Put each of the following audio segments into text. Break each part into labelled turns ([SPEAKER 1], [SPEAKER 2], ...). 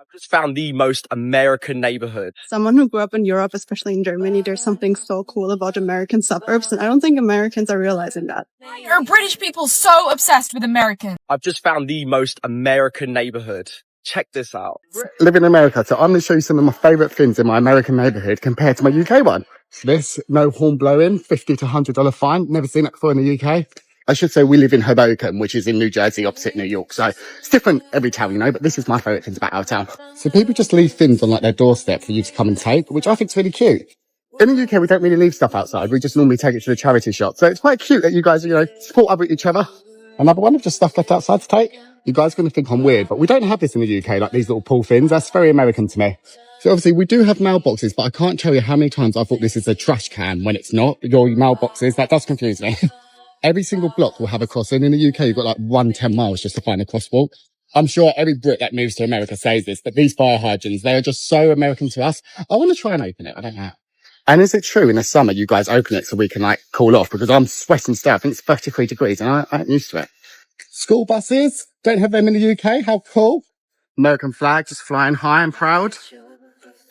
[SPEAKER 1] I've just found the most American neighborhood.
[SPEAKER 2] Someone who grew up in Europe, especially in Germany, there's something so cool about American suburbs, and I don't think Americans are realizing that.
[SPEAKER 3] Why are British people so obsessed with Americans?
[SPEAKER 1] I've just found the most American neighborhood. Check this out.
[SPEAKER 4] Live in America, so I'm going to show you some of my favourite things in my American neighbourhood compared to my UK one. This, no horn blowing, $50 to $100 fine. Never seen that before in the UK. I should say we live in Hoboken, which is in New Jersey, opposite New York. So it's different every town, you know, but this is my favourite things about our town. So people just leave things on like their doorstep for you to come and take, which I think is really cute. In the UK, we don't really leave stuff outside. We just normally take it to the charity shop. So it's quite cute that you guys, you know, support each other. Another one of just stuff left outside to take. You guys are going to think I'm weird, but we don't have this in the UK, like these little pull fins. That's very American to me. So obviously we do have mailboxes, but I can't tell you how many times I thought this is a trash can when it's not. Your mailboxes, that does confuse me. Every single block will have a crossing. In the UK, you've got like 10 miles just to find a crosswalk. I'm sure every Brit that moves to America says this, but these fire hydrants, they are just so American to us. I want to try and open it. I don't know. And is it true in the summer you guys open it so we can like cool off? Because I'm sweating still. I think it's 33 degrees and I ain't used to it. School buses, don't have them in the UK. How cool. American flag just flying high and proud.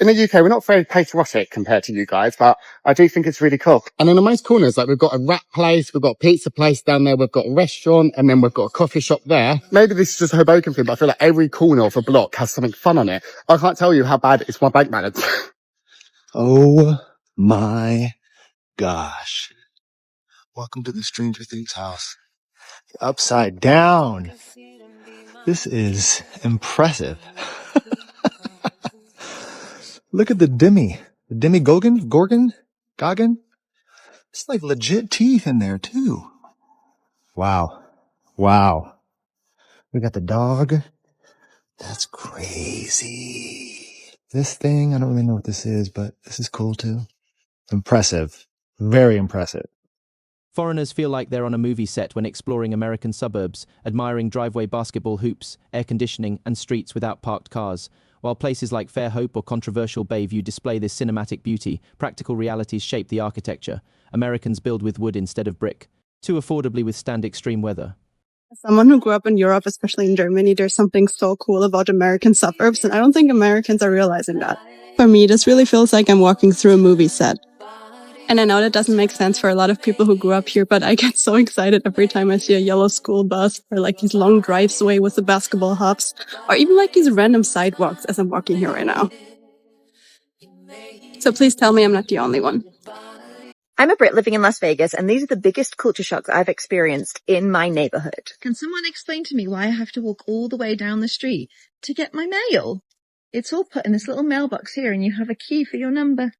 [SPEAKER 4] In the UK, we're not very patriotic compared to you guys, but I do think it's really cool. And in the most corners, like we've got a wrap place, we've got a pizza place down there, we've got a restaurant, and then we've got a coffee shop there. Maybe this is just a Hoboken thing, but I feel like every corner of a block has something fun on it. I can't tell you how bad it's my bank balance.
[SPEAKER 5] Oh my gosh. Welcome to the Stranger Things house. Upside down. This is impressive. Look at the Gorgon? It's like legit teeth in there too. Wow. We got the dog. That's crazy. This thing, I don't really know what this is, but this is cool too. Impressive. Very impressive.
[SPEAKER 6] Foreigners feel like they're on a movie set when exploring American suburbs, admiring driveway basketball hoops, air conditioning, and streets without parked cars. While places like Fairhope or controversial Bayview display this cinematic beauty, practical realities shape the architecture. Americans build with wood instead of brick, to affordably withstand extreme weather.
[SPEAKER 2] As someone who grew up in Europe, especially in Germany, there's something so cool about American suburbs, and I don't think Americans are realizing that. For me, this really feels like I'm walking through a movie set. And I know that doesn't make sense for a lot of people who grew up here, but I get so excited every time I see a yellow school bus or like these long drives away with the basketball hubs or even like these random sidewalks as I'm walking here right now. So please tell me I'm not the only one.
[SPEAKER 7] I'm a Brit living in Las Vegas, and these are the biggest culture shocks I've experienced in my neighborhood.
[SPEAKER 8] Can someone explain to me why I have to walk all the way down the street to get my mail? It's all put in this little mailbox here, and you have a key for your number.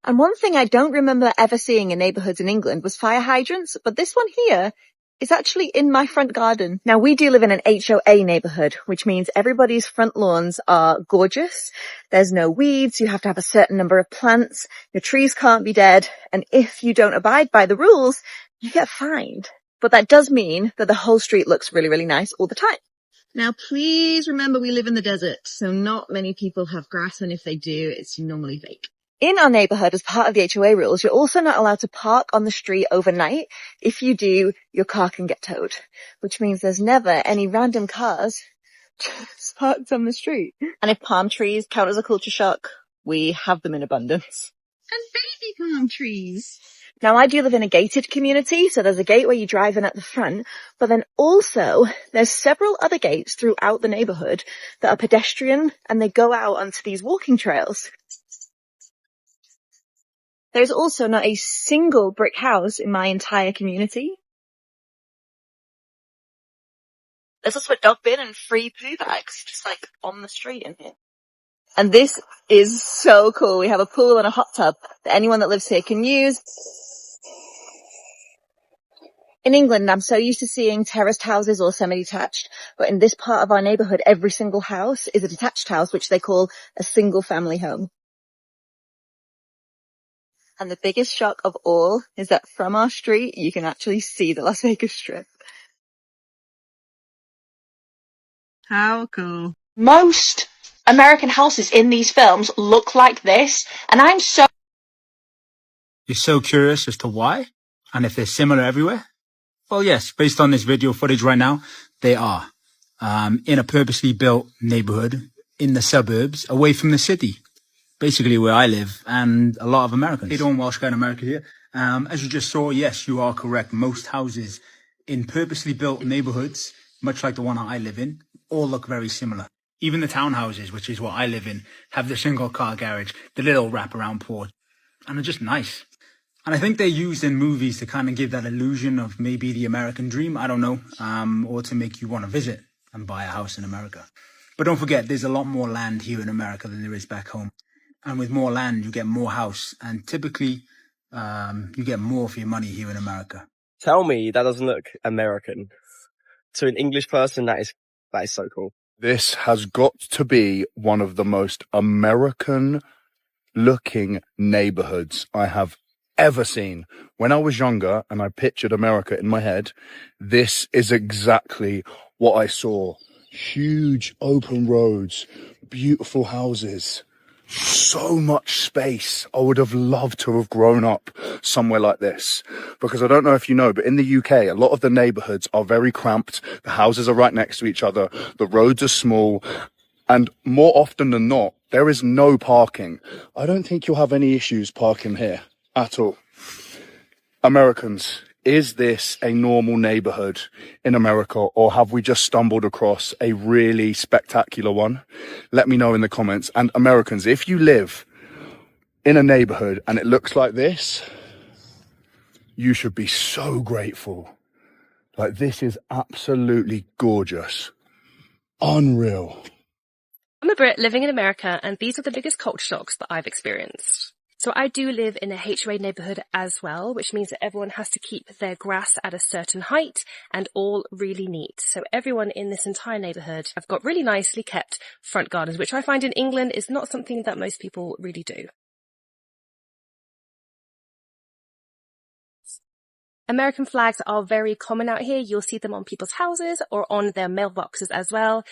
[SPEAKER 7] And one thing I don't remember ever seeing in neighborhoods in England was fire hydrants, but this one here is actually in my front garden. Now, we do live in an HOA neighborhood, which means everybody's front lawns are gorgeous. There's no weeds. You have to have a certain number of plants. Your trees can't be dead. And if you don't abide by the rules, you get fined. But that does mean that the whole street looks really, really nice all the time.
[SPEAKER 8] Now, please remember we live in the desert, so not many people have grass, and if they do, it's normally fake.
[SPEAKER 7] In our neighborhood, as part of the HOA rules, you're also not allowed to park on the street overnight. If you do, your car can get towed, which means there's never any random cars just parked on the street. And if palm trees count as a culture shock, we have them in abundance.
[SPEAKER 8] And baby palm trees.
[SPEAKER 7] Now, I do live in a gated community, so there's a gate where you drive in at the front, but then also there's several other gates throughout the neighborhood that are pedestrian, and they go out onto these walking trails. There's also not a single brick house in my entire community. There's also a dog bin and free poo bags just like on the street in here. And this is so cool. We have a pool and a hot tub that anyone that lives here can use. In England, I'm so used to seeing terraced houses or semi-detached, but in this part of our neighborhood, every single house is a detached house, which they call a single family home. And the biggest shock of all is that from our street, you can actually see the Las Vegas Strip.
[SPEAKER 8] How cool.
[SPEAKER 9] Most American houses in these films look like this, and
[SPEAKER 10] You're so curious as to why, and if they're similar everywhere? Well, yes, based on this video footage right now, they are. In a purposely built neighborhood, in the suburbs, away from the city. Basically where I live, and a lot of Americans. Hey, doing Welsh guy in America here. As you just saw, yes, you are correct. Most houses in purposely built neighborhoods, much like the one I live in, all look very similar. Even the townhouses, which is what I live in, have the single car garage, the little wraparound porch, and are just nice. And I think they're used in movies to kind of give that illusion of maybe the American dream, I don't know, or to make you want to visit and buy a house in America. But don't forget, there's a lot more land here in America than there is back home. And with more land, you get more house. And typically, you get more for your money here in America.
[SPEAKER 1] Tell me that doesn't look American. To an English person, that is so cool.
[SPEAKER 11] This has got to be one of the most American looking neighborhoods I have ever seen. When I was younger and I pictured America in my head, this is exactly what I saw. Huge open roads, beautiful houses, so much space. I would have loved to have grown up somewhere like this, because I don't know if you know, but in the UK, a lot of the neighborhoods are very cramped. The houses are right next to each other. The roads are small. And more often than not, there is no parking. I don't think you'll have any issues parking here at all. Americans, is this a normal neighborhood in America, or have we just stumbled across a really spectacular one? Let me know in the comments. And Americans, if you live in a neighborhood and it looks like this, you should be so grateful. Like, this is absolutely gorgeous. Unreal.
[SPEAKER 12] I'm a Brit living in America, and these are the biggest culture shocks that I've experienced. So I do live in a HOA neighbourhood as well, which means that everyone has to keep their grass at a certain height and all really neat. So everyone in this entire neighbourhood have got really nicely kept front gardens, which I find in England is not something that most people really do. American flags are very common out here. You'll see them on people's houses or on their mailboxes as well.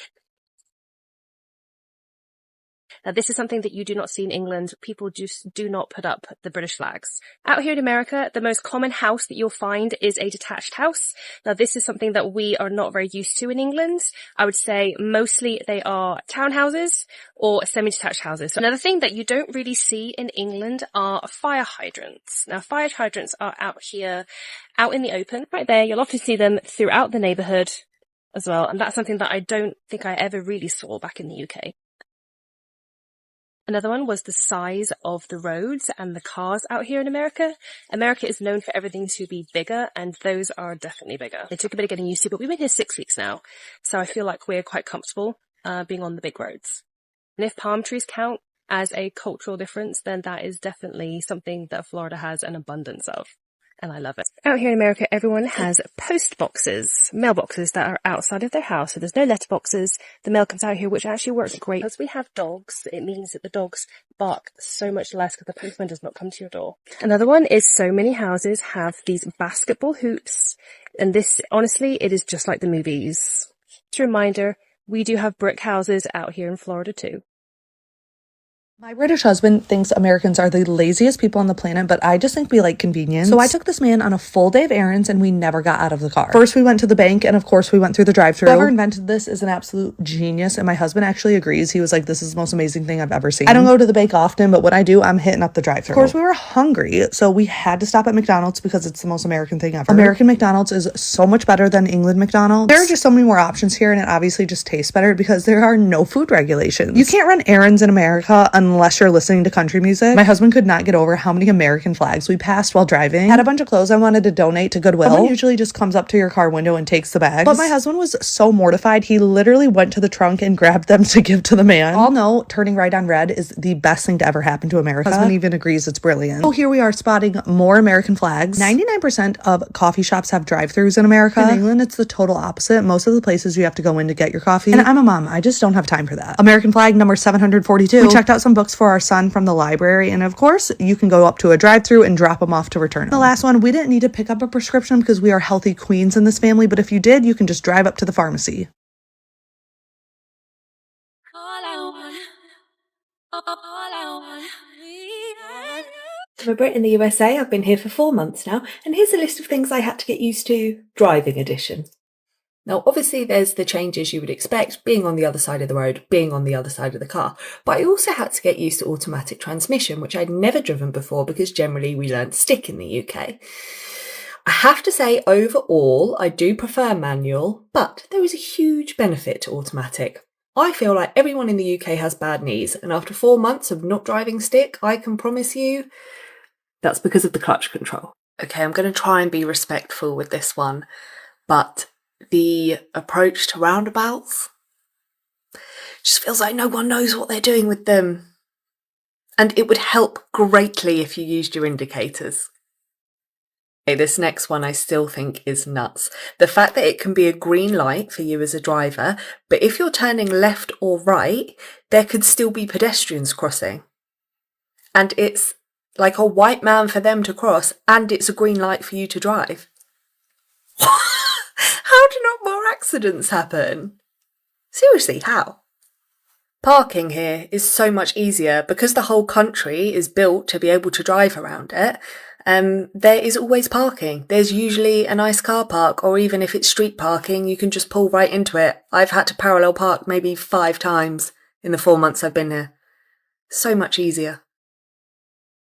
[SPEAKER 12] Now, this is something that you do not see in England. People just do not put up the British flags. Out here in America, the most common house that you'll find is a detached house. Now, this is something that we are not very used to in England. I would say mostly they are townhouses or semi-detached houses. So another thing that you don't really see in England are fire hydrants. Now, fire hydrants are out here, out in the open, right there. You'll often see them throughout the neighbourhood as well. And that's something that I don't think I ever really saw back in the UK. Another one was the size of the roads and the cars out here in America. America is known for everything to be bigger, and those are definitely bigger. It took a bit of getting used to, but we've been here 6 weeks now, so I feel like we're quite comfortable being on the big roads. And if palm trees count as a cultural difference, then that is definitely something that Florida has an abundance of. And I love it. Out here in America, everyone has post boxes, mailboxes that are outside of their house. So there's no letter boxes. The mail comes out here, which actually works great. Because we have dogs, it means that the dogs bark so much less because the postman does not come to your door. Another one is so many houses have these basketball hoops. And this, honestly, it is just like the movies. Just a reminder, we do have brick houses out here in Florida too.
[SPEAKER 13] My British husband thinks Americans are the laziest people on the planet, but I just think we like convenience. So I took this man on a full day of errands and we never got out of the car. First, we went to the bank, and of course, we went through the drive-thru. Whoever invented this is an absolute genius, and my husband actually agrees. He was like, this is the most amazing thing I've ever seen. I don't go to the bank often, but when I do, I'm hitting up the drive-thru. Of course, we were hungry, so we had to stop at McDonald's because it's the most American thing ever. American McDonald's is so much better than England McDonald's. There are just so many more options here, and it obviously just tastes better because there are no food regulations. You can't run errands in America unless you're listening to country music. My husband could not get over how many American flags we passed while driving. Had a bunch of clothes I wanted to donate to Goodwill. Someone usually just comes up to your car window and takes the bags. But my husband was so mortified, he literally went to the trunk and grabbed them to give to the man. All know turning right on red is the best thing to ever happen to America. My husband even agrees it's brilliant. Oh, here we are spotting more American flags. 99% of coffee shops have drive-thrus in America. In England, it's the total opposite. Most of the places you have to go in to get your coffee. And I'm a mom. I just don't have time for that. American flag number 742. We checked out some books for our son from the library, and of course you can go up to a drive-thru and drop them off to return them. The last one, we didn't need to pick up a prescription because we are healthy queens in this family, but if you did, you can just drive up to the pharmacy.
[SPEAKER 14] I'm a Brit in the USA. I've been here for 4 months now, and here's a list of things I had to get used to, driving edition.
[SPEAKER 15] Now, obviously, there's the changes you would expect, being on the other side of the road, being on the other side of the car. But I also had to get used to automatic transmission, which I'd never driven before because generally we learned stick in the UK. I have to say, overall, I do prefer manual, but there is a huge benefit to automatic. I feel like everyone in the UK has bad knees, and after 4 months of not driving stick, I can promise you that's because of the clutch control. Okay, I'm going to try and be respectful with this one, but the approach to roundabouts just feels like no one knows what they're doing with them. And it would help greatly if you used your indicators. Okay, this next one I still think is nuts. The fact that it can be a green light for you as a driver, but if you're turning left or right, there could still be pedestrians crossing. And it's like a white man for them to cross, and it's a green light for you to drive. How do not more accidents happen? Seriously, how? Parking here is so much easier because the whole country is built to be able to drive around it. There is always parking. There's usually a nice car park, or even if it's street parking, you can just pull right into it. I've had to parallel park maybe 5 times in the 4 months I've been here. So much easier.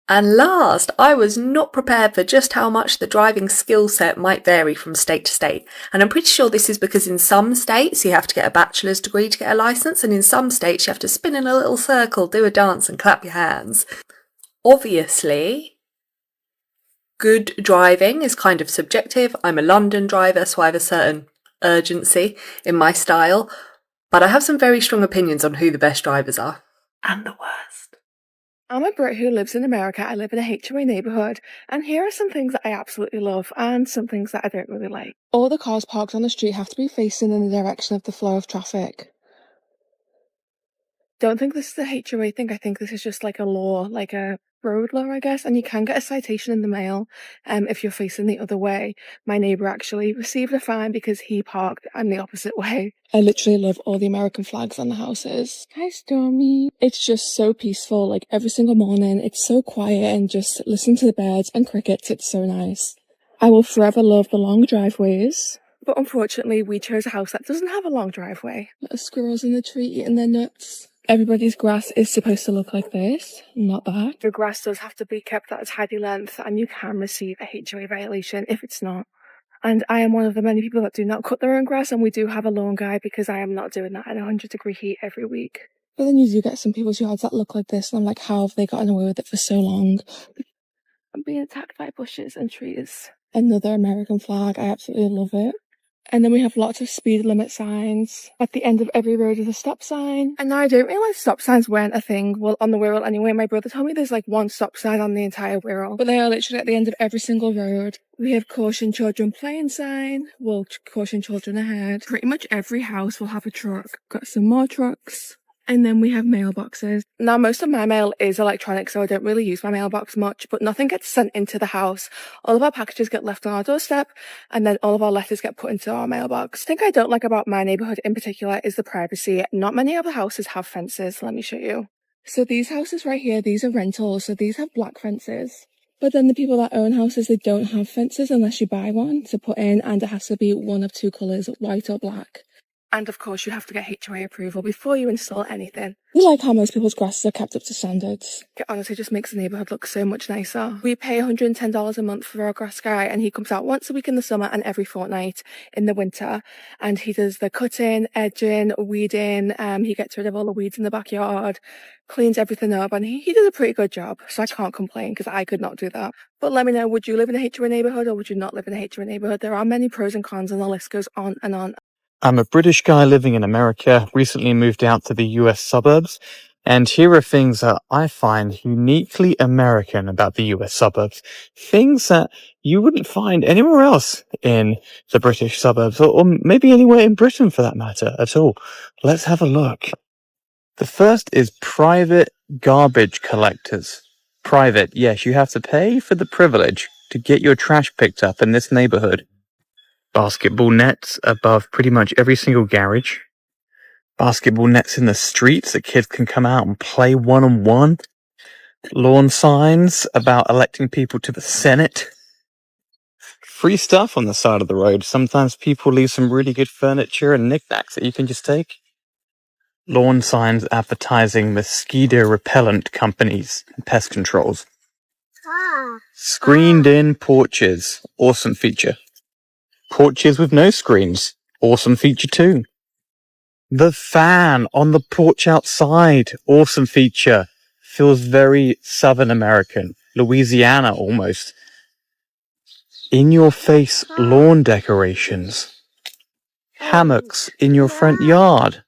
[SPEAKER 15] And last, I was not prepared for just how much the driving skill set might vary from state to state. And I'm pretty sure this is because in some states you have to get a bachelor's degree to get a licence, and in some states you have to spin in a little circle, do a dance and clap your hands. Obviously, good driving is kind of subjective. I'm a London driver, so I have a certain urgency in my style, but I have some very strong opinions on who the best drivers are. And the worst.
[SPEAKER 16] I'm a Brit who lives in America. I live in a HOA neighbourhood, and here are some things that I absolutely love and some things that I don't really like. All the cars parked on the street have to be facing in the direction of the flow of traffic. Don't think this is a HOA thing. I think this is just like a law, like a road law, I guess, and you can get a citation in the mail if you're facing the other way. My neighbour actually received a fine because he parked in the opposite way. I literally love all the American flags on the houses. Hi, Stormy. It's just so peaceful, like every single morning. It's so quiet, and just listen to the birds and crickets. It's so nice. I will forever love the long driveways. But unfortunately, we chose a house that doesn't have a long driveway. Little squirrels in the tree eating their nuts. Everybody's grass is supposed to look like this, not that. Your grass does have to be kept at a tidy length, and you can receive a HOA violation if it's not. And I am one of the many people that do not cut their own grass, and we do have a lawn guy because I am not doing that in 100-degree heat every week. But then you do get some people's yards that look like this, and I'm like, how have they gotten away with it for so long? I'm being attacked by bushes and trees. Another American flag, I absolutely love it. And then we have lots of speed limit signs. At the end of every road is a stop sign. And now I didn't realise stop signs weren't a thing. Well, on the Wirral anyway, my brother told me there's like one stop sign on the entire Wirral. But they are literally at the end of every single road. We have caution children playing sign. Well, caution children ahead. Pretty much every house will have a truck. Got some more trucks. And then we have mailboxes. Now, most of my mail is electronic, so I don't really use my mailbox much, but nothing gets sent into the house. All of our packages get left on our doorstep, and then all of our letters get put into our mailbox. The thing I don't like about my neighbourhood in particular is the privacy. Not many other houses have fences. Let me show you. So these houses right here, these are rentals, so these have black fences. But then the people that own houses, they don't have fences unless you buy one to put in, and it has to be one of 2 colours, white or black. And of course, you have to get HOA approval before you install anything. We like how most people's grasses are kept up to standards. It honestly just makes the neighbourhood look so much nicer. We pay $110 a month for our grass guy, and he comes out once a week in the summer and every fortnight in the winter. And he does the cutting, edging, weeding. He gets rid of all the weeds in the backyard, cleans everything up, and he does a pretty good job. So I can't complain because I could not do that. But let me know, would you live in a HOA neighbourhood or would you not live in a HOA neighbourhood? There are many pros and cons, and the list goes on and on.
[SPEAKER 17] I'm a British guy living in America, recently moved out to the US suburbs, and here are things that I find uniquely American about the US suburbs. Things that you wouldn't find anywhere else in the British suburbs, or maybe anywhere in Britain for that matter at all. Let's have a look. The first is private garbage collectors. Private, yes, you have to pay for the privilege to get your trash picked up in this neighborhood. Basketball nets above pretty much every single garage. Basketball nets in the streets that kids can come out and play one-on-one. Lawn signs about electing people to the Senate. free stuff on the side of the road. Sometimes people leave some really good furniture and knickknacks that you can just take. Lawn signs advertising mosquito repellent companies and pest controls. Screened in porches. Awesome feature. Porches with no screens. Awesome feature too. The fan on the porch outside. Awesome feature. Feels very Southern American. Louisiana almost. In your face lawn decorations. Hammocks in your front yard.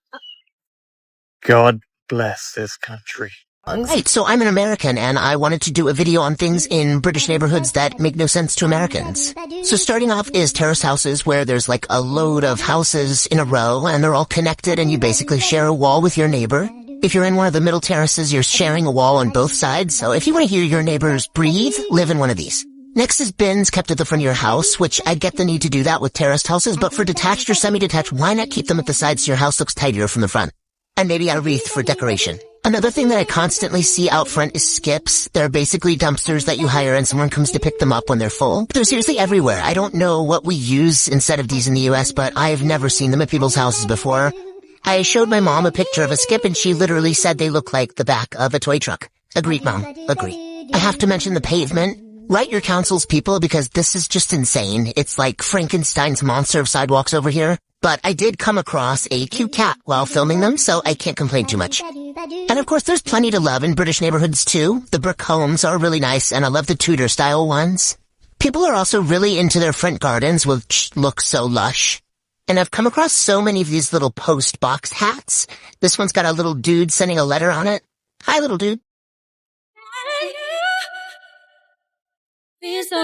[SPEAKER 17] God bless this country.
[SPEAKER 18] Right, so I'm an American and I wanted to do a video on things in British neighborhoods that make no sense to Americans. So starting off is terrace houses where there's like a load of houses in a row and they're all connected and you basically share a wall with your neighbor. If you're in one of the middle terraces, you're sharing a wall on both sides. So if you want to hear your neighbors breathe, live in one of these. Next is bins kept at the front of your house, which I get the need to do that with terraced houses, but for detached or semi-detached, why not keep them at the sides so your house looks tidier from the front? And maybe a wreath for decoration. Another thing that I constantly see out front is skips. They're basically dumpsters that you hire and someone comes to pick them up when they're full. They're seriously everywhere. I don't know what we use instead of these in the US, but I've never seen them at people's houses before. I showed my mom a picture of a skip and she literally said they look like the back of a toy truck. Agreed, Mom. Agree. I have to mention the pavement. Write your councils, people, because this is just insane. It's like Frankenstein's monster of sidewalks over here. But I did come across a cute cat while filming them, so I can't complain too much. And of course, there's plenty to love in British neighborhoods too. The brick homes are really nice, and I love the Tudor-style ones. People are also really into their front gardens, which look so lush. And I've come across so many of these little post box hats. This one's got a little dude sending a letter on it. Hi, little dude.
[SPEAKER 19] Been so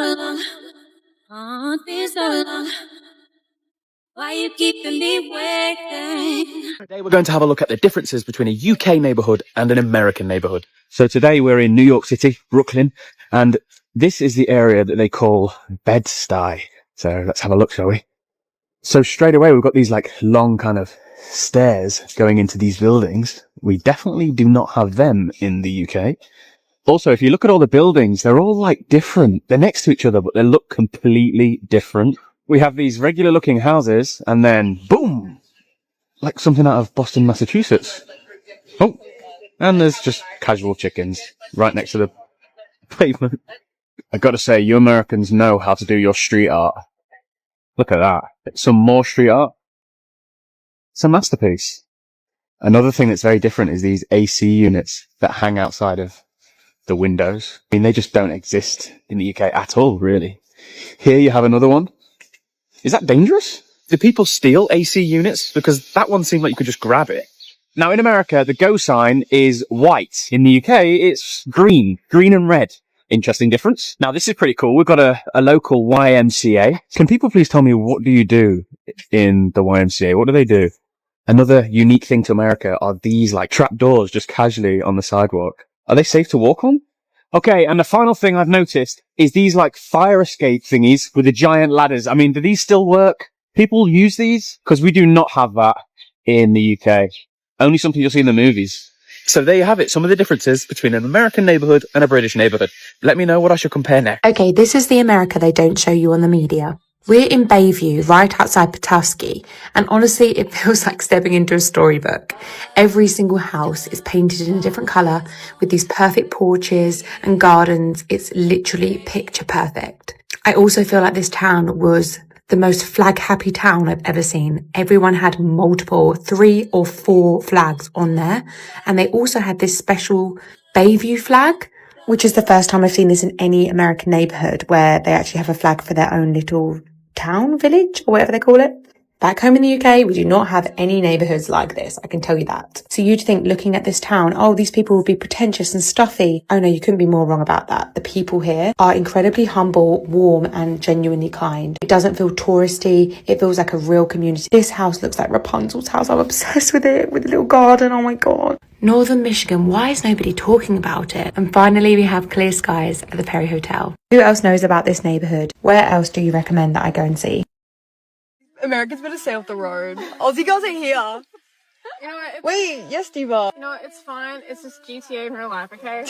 [SPEAKER 19] long, been so long. Why you keeping me waiting?
[SPEAKER 20] Today we're going to have a look at the differences between a UK neighbourhood and an American neighbourhood. So today we're in New York City, Brooklyn, and this is the area that they call Bed-Stuy. So let's have a look, shall we? So straight away we've got these like long kind of stairs going into these buildings. We definitely do not have them in the UK. Also, if you look at all the buildings, they're all like different. They're next to each other, but they look completely different. We have these regular looking houses and then boom, like something out of Boston, Massachusetts. Oh, and there's just casual chickens right next to the pavement. I gotta say, you Americans know how to do your street art. Look at that. Some more street art. It's a masterpiece. Another thing that's very different is these AC units that hang outside of the windows. I mean, they just don't exist in the UK at all, really. Here you have another one. Is that dangerous? Do people steal AC units? Because that one seemed like you could just grab it. Now in America, the go sign is white. In the UK, it's green and red. Interesting difference. Now this is pretty cool. We've got a local YMCA. Can people please tell me, what do you do in the YMCA? What do they do? Another unique thing to America are these like trap doors just casually on the sidewalk. Are they safe to walk on? Okay, and the final thing I've noticed is these like fire escape thingies with the giant ladders. I mean, do these still work? People use these? Because we do not have that in the UK. Only something you'll see in the movies. So there you have it, some of the differences between an American neighbourhood and a British neighbourhood. Let me know what I should compare next.
[SPEAKER 21] Okay, this is the America they don't show you on the media. We're in Bayview, right outside Petoskey, and honestly, it feels like stepping into a storybook. Every single house is painted in a different colour, with these perfect porches and gardens. It's literally picture perfect. I also feel like this town was the most flag-happy town I've ever seen. Everyone had multiple, 3 or 4 flags on there, and they also had this special Bayview flag, which is the first time I've seen this in any American neighbourhood, where they actually have a flag for their own little town, village, or whatever they call it. Back home in the UK, we do not have any neighbourhoods like this, I can tell you that. So you'd think, looking at this town, oh, these people would be pretentious and stuffy. Oh no, you couldn't be more wrong about that. The people here are incredibly humble, warm, and genuinely kind. It doesn't feel touristy, it feels like a real community. This house looks like Rapunzel's house. I'm obsessed with it, with the little garden, oh my god. Northern Michigan, why is nobody talking about it? And finally, we have clear skies at the Perry Hotel. Who else knows about this neighbourhood? Where else do you recommend that I go and see?
[SPEAKER 22] Americans better stay off the road. Aussie girls ain't here.
[SPEAKER 16] You know what?
[SPEAKER 22] Wait, yes, Diva.
[SPEAKER 16] No, it's fine. It's just GTA in real life, okay?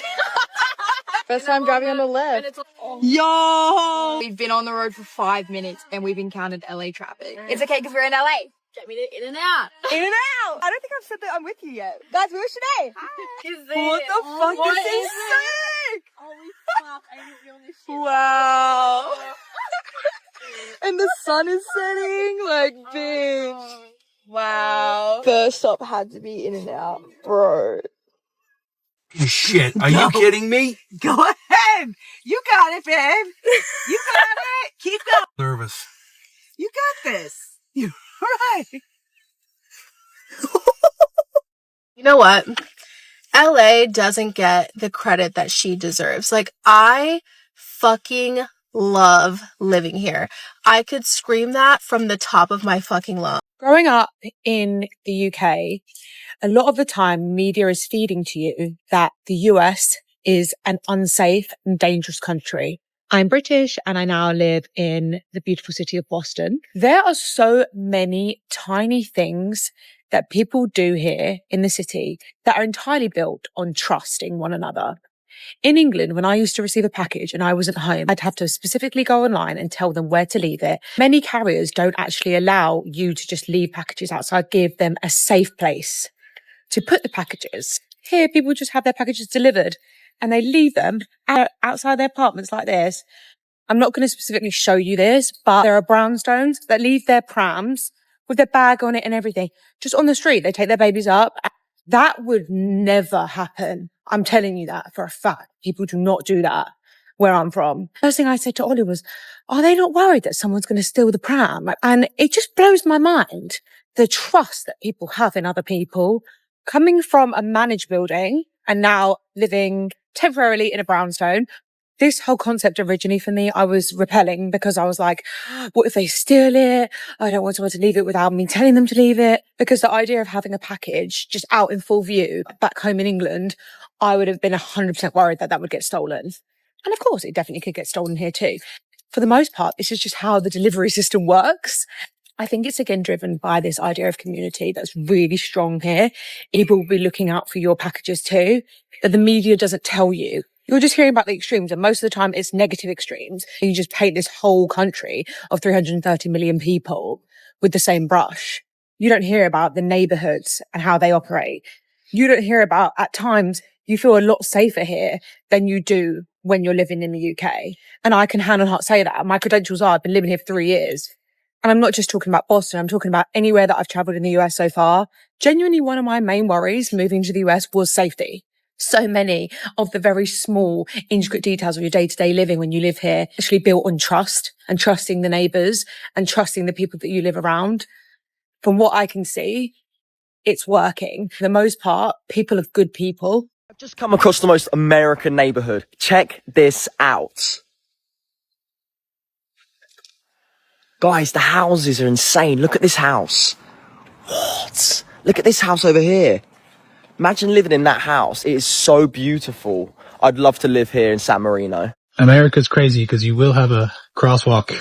[SPEAKER 22] First time driving on the left.
[SPEAKER 16] And it's
[SPEAKER 22] Yo! We've been on the road for 5 minutes and we've encountered LA traffic. It's okay because we're in LA.
[SPEAKER 19] Get me to In and Out.
[SPEAKER 22] In and Out! I don't think I've said that I'm with you yet. Guys, where should I? What the fuck?
[SPEAKER 19] What
[SPEAKER 22] This is
[SPEAKER 19] is
[SPEAKER 22] sick!
[SPEAKER 19] Holy fuck, I didn't feel this shit.
[SPEAKER 22] Wow. And the sun is setting, like, bitch. Wow. First stop had to be In and Out, bro.
[SPEAKER 10] Shit, are you kidding me?
[SPEAKER 22] Go ahead. You got it, babe. You got it. Keep going.
[SPEAKER 10] Nervous.
[SPEAKER 22] You got this. You're right.
[SPEAKER 3] You know what? LA doesn't get the credit that she deserves. Like, I fucking love living here. I could scream that from the top of my fucking lungs.
[SPEAKER 4] Growing up in the UK, a lot of the time media is feeding to you that the US is an unsafe and dangerous country. I'm British and I now live in the beautiful city of Boston. There are so many tiny things that people do here in the city that are entirely built on trusting one another. In England, when I used to receive a package and I wasn't home, I'd have to specifically go online and tell them where to leave it. Many carriers don't actually allow you to just leave packages outside, give them a safe place to put the packages. Here, people just have their packages delivered and they leave them outside their apartments like this. I'm not going to specifically show you this, but there are brownstones that leave their prams with their bag on it and everything just on the street. They take their babies up. That would never happen. I'm telling you that for a fact. People do not do that where I'm from. First thing I said to Ollie was, are they not worried that someone's going to steal the pram? And it just blows my mind, the trust that people have in other people. Coming from a managed building and now living temporarily in a brownstone, this whole concept originally for me, I was repelling because I was like, what if they steal it? I don't want someone to leave it without me telling them to leave it. Because the idea of having a package just out in full view back home in England, I would have been 100% worried that that would get stolen. And of course, it definitely could get stolen here too. For the most part, this is just how the delivery system works. I think it's again driven by this idea of community that's really strong here. People will be looking out for your packages too, that the media doesn't tell you. You're just hearing about the extremes, and most of the time it's negative extremes. You just paint this whole country of 330 million people with the same brush. You don't hear about the neighborhoods and how they operate. You don't hear about, at times, you feel a lot safer here than you do when you're living in the UK. And I can hand on heart say that. My credentials are, I've been living here for 3 years. And I'm not just talking about Boston. I'm talking about anywhere that I've traveled in the US so far. Genuinely, one of my main worries moving to the US was safety. So many of the very small, intricate details of your day-to-day living when you live here actually built on trust and trusting the neighbours and trusting the people that you live around. From what I can see, it's working. For the most part, people are good people.
[SPEAKER 1] I've just come across the most American neighborhood. Check this out. Guys, the houses are insane. Look at this house. What? Look at this house over here. Imagine living in that house. It is so beautiful. I'd love to live here in San Marino.
[SPEAKER 23] America's crazy because you will have a crosswalk,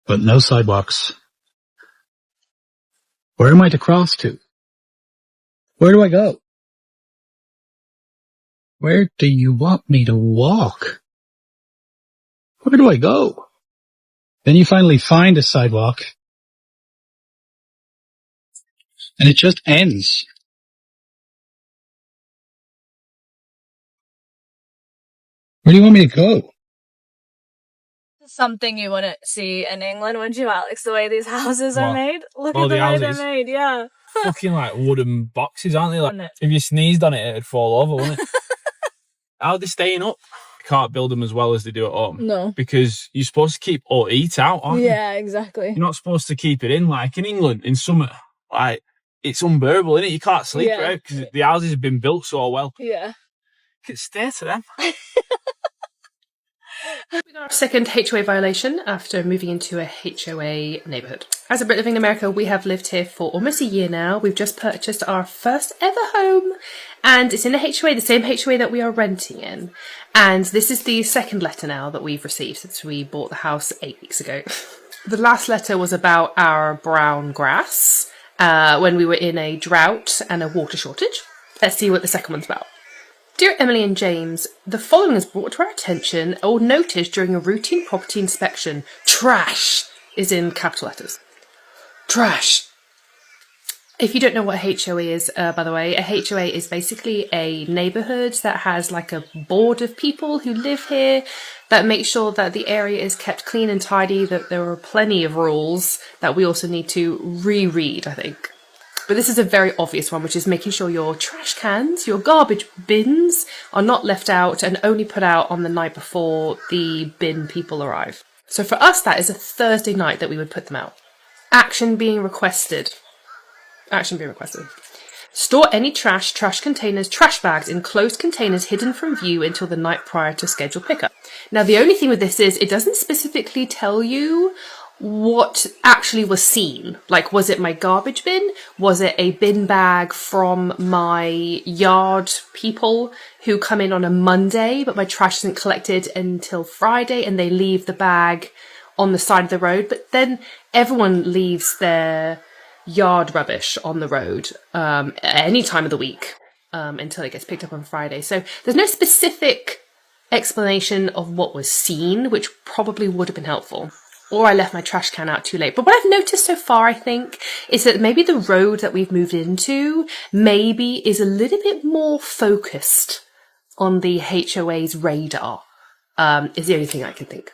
[SPEAKER 23] but no sidewalks. Where am I to cross to? Where do I go? Where do you want me to walk? Where do I go? Then you finally find a sidewalk, and it just ends. Where do you want me to go?
[SPEAKER 24] Something you wouldn't see in England, would you, Alex? The way these houses are
[SPEAKER 25] What?
[SPEAKER 24] made. Look
[SPEAKER 25] Oh,
[SPEAKER 24] at the
[SPEAKER 25] the
[SPEAKER 24] way they're
[SPEAKER 25] houses?
[SPEAKER 24] made, yeah.
[SPEAKER 25] Fucking like wooden boxes, aren't they? Like,
[SPEAKER 24] Wouldn't
[SPEAKER 25] if you sneezed on it, it'd fall over, wouldn't it? How are they staying up? You can't build them as well as they do at home.
[SPEAKER 24] No.
[SPEAKER 25] Because you're supposed to keep all heat out, aren't you?
[SPEAKER 24] Yeah, exactly.
[SPEAKER 25] You're not supposed to keep it in. Like in England, in summer, like it's unbearable, isn't it? You can't sleep,
[SPEAKER 24] Yeah.
[SPEAKER 25] right? Because the houses have been built so well.
[SPEAKER 24] Yeah.
[SPEAKER 25] You can stay to them.
[SPEAKER 26] Our second HOA violation after moving into a HOA neighbourhood. As a Brit living in America, we have lived here for almost a year now. We've just purchased our first ever home, and it's in a HOA, the same HOA that we are renting in. And this is the second letter now that we've received since we bought the house 8 weeks ago. The last letter was about our brown grass when we were in a drought and a water shortage. Let's see what the second one's about. Dear Emily and James, the following is brought to our attention or noticed during a routine property inspection. Trash is in capital letters. Trash. If you don't know what a HOA is, by the way, a HOA is basically a neighbourhood that has like a board of people who live here that make sure that the area is kept clean and tidy, that there are plenty of rules that we also need to reread, I think. But this is a very obvious one, which is making sure your trash cans, your garbage bins are not left out and only put out on the night before the bin people arrive. So for us, that is a Thursday night that we would put them out. Action being requested. Action being requested. Store any trash containers, trash bags in closed containers hidden from view until the night prior to scheduled pickup. Now, the only thing with this is it doesn't specifically tell you what actually was seen. Like, was it my garbage bin? Was it a bin bag from my yard people who come in on a Monday, but my trash isn't collected until Friday and they leave the bag on the side of the road? But then everyone leaves their yard rubbish on the road at any time of the week until it gets picked up on Friday. So there's no specific explanation of what was seen, which probably would have been helpful. Or I left my trash can out too late. But what I've noticed so far, I think, is that maybe the road that we've moved into maybe is a little bit more focused on the HOA's radar, is the only thing I can think.